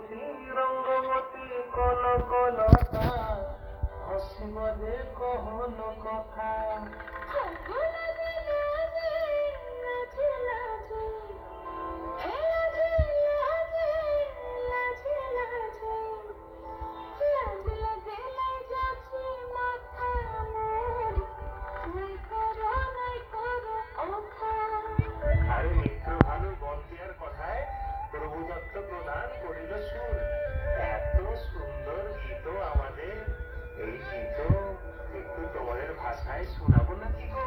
রঙ্গবতী রঙ্গবতী কনকলতা হসিব যে কহন কথা আরে মিত্র ভানু বন্দিয়ার কথায় প্রভুদত্ত প্রদান করিল সুর। এত সুন্দর গীত আমাদের, এই গীত একটু তোমাদের ভাষায় শোনাবো নাকি গো?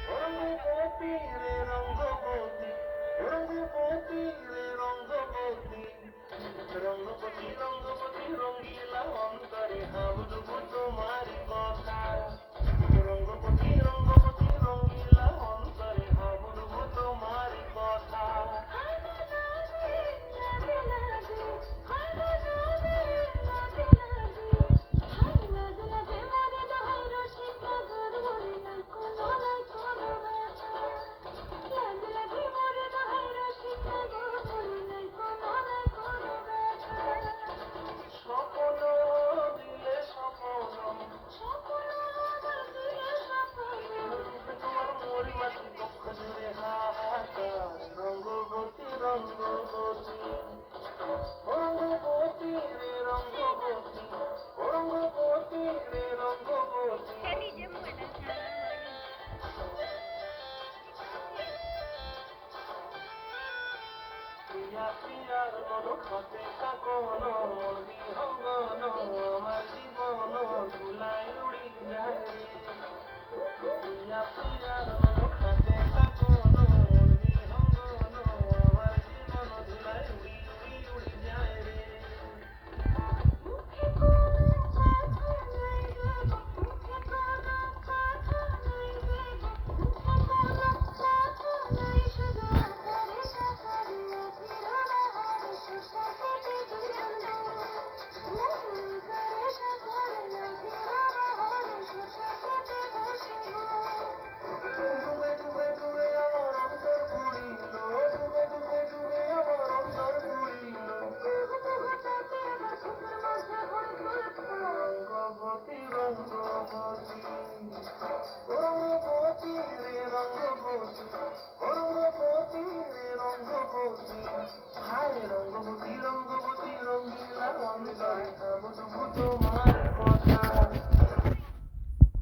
রঙ্গবতী রে রঙ্গবতী, রঙ্গবতী রে রঙ্গবতী, রঙ্গবতী রঙ্গবতী রঙ্গিলা অন্তরে ভাবলুম তোমার কথা। রঙ্গবতী রঙ্গবতী রঙ্গিলা অন্তরে ভাবলুম তোমার কথা। স্বপ্ন দিলে স্বপ্ন তোমার মরি মাটি পক্ষ জুড়ে হাহাকার। রঙ্গবতী রঙ্গবতী, রঙ্গবতী রে রঙ্গবতী, রঙ্গবতী রে রঙ্গবতী। প্রিয়া প্রিয়ার মনক্ষতে কাকন বিহঙ্গন আমার জীবন ধুলায় উড়ি যায় রে। প্রিয়া প্রিয়ার